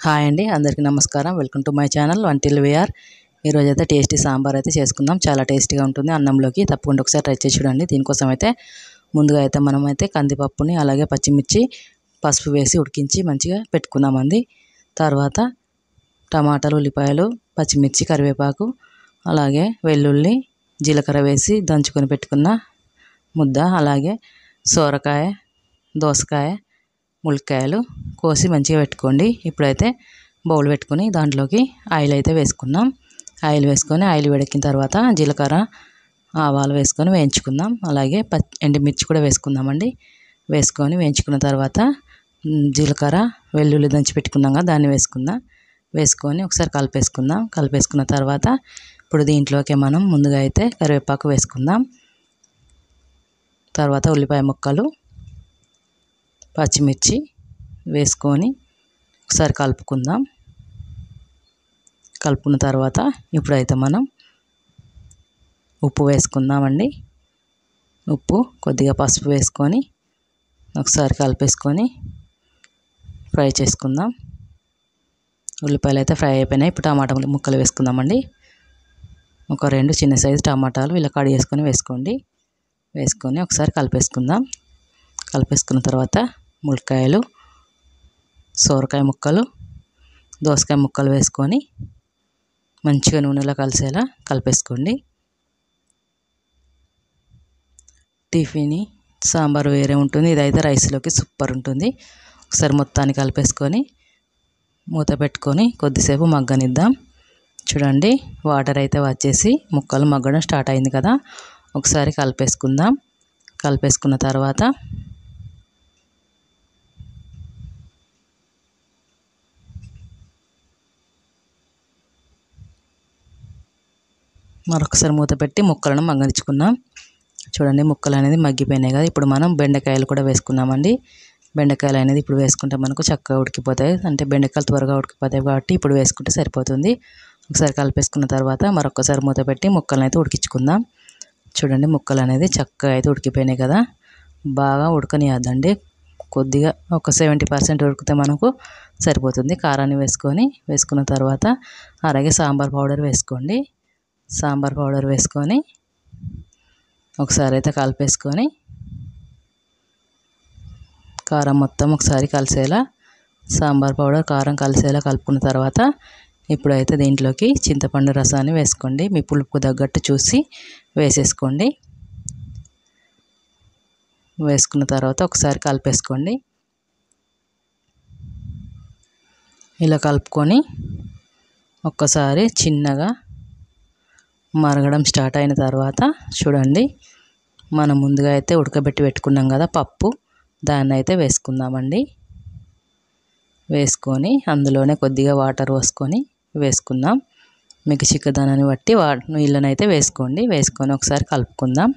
Hi అండి, అందరికీ నమస్కారం. వెల్కమ్ టు మై ఛానల్ వంటిల్ వీఆర్. ఈరోజు అయితే టేస్టీ సాంబార్ అయితే చేసుకుందాం. చాలా టేస్టీగా ఉంటుంది అన్నంలోకి. తప్పకుండా ఒకసారి ట్రై చేసి చూడండి. దీనికోసం అయితే ముందుగా అయితే మనమైతే కందిపప్పుని అలాగే పచ్చిమిర్చి పసుపు వేసి ఉడికించి మంచిగా పెట్టుకున్నామండి. తర్వాత టమాటాలు, ఉల్లిపాయలు, పచ్చిమిర్చి, కరివేపాకు అలాగే వెల్లుల్లి, జీలకర్ర వేసి దంచుకొని పెట్టుకున్న ముద్ద, అలాగే సోరకాయ, దోసకాయ, ములక్కాయలు కోసి మంచిగా పెట్టుకోండి. ఇప్పుడైతే బౌల్ పెట్టుకొని దాంట్లోకి ఆయిల్ అయితే వేసుకున్నాం. ఆయిల్ వేసుకొని ఆయిల్ వేడెక్కిన తర్వాత జీలకర్ర, ఆవాలు వేసుకొని వేయించుకుందాం. అలాగే ఎండుమిర్చి కూడా వేసుకుందామండి. వేసుకొని వేయించుకున్న తర్వాత జీలకర్ర, వెల్లుల్లి దంచి పెట్టుకున్నాం కదా, దాన్ని వేసుకొని ఒకసారి కలిపేసుకుందాం. కలిపేసుకున్న తర్వాత ఇప్పుడు దీంట్లోకి మనం ముందుగా అయితే కరివేపాకు వేసుకుందాం. తర్వాత ఉల్లిపాయ ముక్కలు, పచ్చిమిర్చి వేసుకొని ఒకసారి కలుపుకుందాం. కలుపుకున్న తర్వాత ఇప్పుడైతే మనం ఉప్పు వేసుకుందామండి. ఉప్పు, కొద్దిగా పసుపు వేసుకొని ఒకసారి కలిపేసుకొని ఫ్రై చేసుకుందాం. ఉల్లిపాయలు అయితే ఫ్రై అయిపోయినాయి. ఇప్పుడు టమాటా ముక్కలు వేసుకుందామండి. ఒక 2 చిన్న సైజు టమాటాలు ఇలా కట్ చేసుకొని వేసుకొని ఒకసారి కలిపేసుకుందాం. కలిపేసుకున్న తర్వాత ములక్కాయలు, సోరకాయ ముక్కలు, దోసకాయ ముక్కలు వేసుకొని మంచిగా నూనెలో కలిసేలా కలిపేసుకోండి. టిఫిన్ సాంబార్ వేరే ఉంటుంది, ఇదైతే రైస్లోకి సూపర్ ఉంటుంది. ఒకసారి మొత్తాన్ని కలిపేసుకొని మూత పెట్టుకొని కొద్దిసేపు మగ్గనిద్దాం. చూడండి, వాటర్ అయితే వచ్చేసి ముక్కలు మగ్గడం స్టార్ట్ అయింది కదా. ఒకసారి కలిపేసుకుందాం. కలిపేసుకున్న తర్వాత మరొకసారి మూత పెట్టి ముక్కలను మగ్గనించుకుందాం. చూడండి, ముక్కలు అనేది మగ్గిపోయినాయి కదా. ఇప్పుడు మనం బెండకాయలు కూడా వేసుకున్నామండి. బెండకాయలు అనేది ఇప్పుడు వేసుకుంటే మనకు చక్కగా ఉడికిపోతాయి. అంటే బెండకాయలు త్వరగా ఉడికిపోతాయి కాబట్టి ఇప్పుడు వేసుకుంటే సరిపోతుంది. ఒకసారి కలిపేసుకున్న తర్వాత మరొకసారి మూత పెట్టి ముక్కలను అయితే ఉడికించుకుందాం. చూడండి, ముక్కలు అనేది చక్కగా అయితే ఉడికిపోయినాయి కదా. బాగా ఉడకనియద్దండి, కొద్దిగా ఒక 70% ఉడికితే మనకు సరిపోతుంది. కారాన్ని వేసుకున్న తర్వాత అలాగే సాంబార్ పౌడర్ వేసుకోండి. సాంబార్ పౌడర్ వేసుకొని ఒకసారి అయితే కలిపేసుకొని కారం మొత్తం ఒకసారి కలిసేలా సాంబార్ పౌడర్ కారం కలిసేలా కలుపుకున్న తర్వాత ఇప్పుడైతే దీంట్లోకి చింతపండు రసాన్ని వేసుకోండి. మీ పులుపుకు తగ్గట్టు చూసి వేసేసుకోండి. వేసుకున్న తర్వాత ఒకసారి కలిపేసుకోండి. ఇలా కలుపుకొని ఒక్కసారి చిన్నగా మరగడం స్టార్ట్ అయిన తర్వాత చూడండి, మనం ముందుగా అయితే ఉడకబెట్టి పెట్టుకున్నాం కదా పప్పు, దాన్ని అయితే వేసుకుందామండి. వేసుకొని అందులోనే కొద్దిగా వాటర్ వేసుకుందాం. మీకు చిక్కదనాన్ని బట్టి నీళ్ళని అయితే వేసుకోండి. వేసుకొని ఒకసారి కలుపుకుందాం.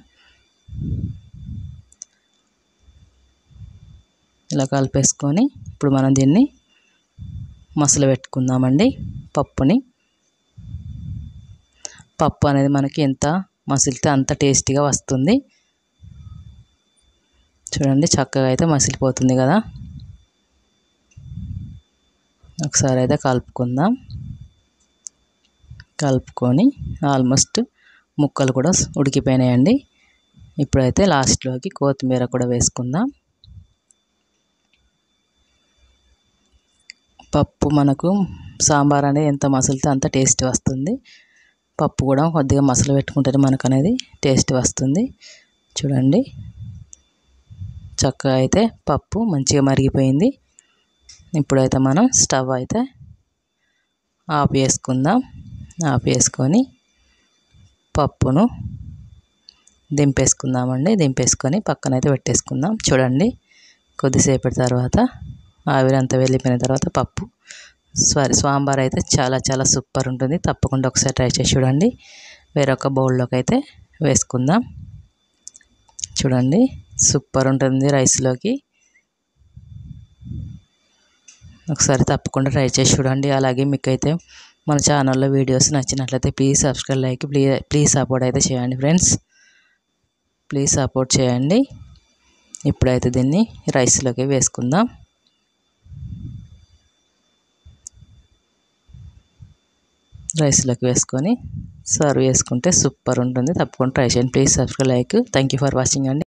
ఇలా కలిపేసుకొని ఇప్పుడు మనం దీన్ని మసలు పెట్టుకుందామండి. పప్పు అనేది మనకి ఎంత మసిలితే అంత టేస్టీగా వస్తుంది. చూడండి, చక్కగా అయితే మసిలిపోతుంది కదా. ఒకసారి అయితే కలుపుకుందాం. కలుపుకొని ఆల్మోస్ట్ ముక్కలు కూడా ఉడికిపోయినాయండి. ఇప్పుడైతే లాస్ట్లోకి కొత్తిమీర కూడా వేసుకుందాం. పప్పు మనకు సాంబార్ అనేది ఎంత మసిలితే అంత టేస్ట్ వస్తుంది. పప్పు కూడా కొద్దిగా మసలు పెట్టుకుంటే మనకు అనేది టేస్ట్ వస్తుంది. చూడండి, చక్కగా అయితే పప్పు మంచిగా మరిగిపోయింది. ఇప్పుడైతే మనం స్టవ్ అయితే ఆఫ్ చేసుకుందాం. ఆఫ్ చేసుకొని పప్పును దింపేసుకుందామండి. దింపేసుకొని పక్కనైతే పెట్టేసుకుందాం. చూడండి, కొద్దిసేపటి తర్వాత ఆవిరంతా వెళ్ళిపోయిన తర్వాత సాంబార్ అయితే చాలా చాలా సూపర్ ఉంటుంది. తప్పకుండా ఒకసారి ట్రై చేసి చూడండి. వేరొక బౌల్లోకి అయితే వేసుకుందాం. చూడండి, సూపర్ ఉంటుంది రైస్లోకి. ఒకసారి తప్పకుండా ట్రై చేసి చూడండి. అలాగే మీకైతే మన ఛానల్లో వీడియోస్ నచ్చినట్లయితే please subscribe, like, please support అయితే చేయండి ఫ్రెండ్స్. ప్లీజ్ సపోర్ట్ చేయండి. ఇప్పుడైతే దీన్ని రైస్లోకి వేసుకుందాం. రైస్లోకి వేసుకొని సర్వ్ చేసుకుంటే సూపర్ ఉంటుంది. తప్పకుండా ట్రై చేయండి. Please subscribe, like. Thank you for watching అండి.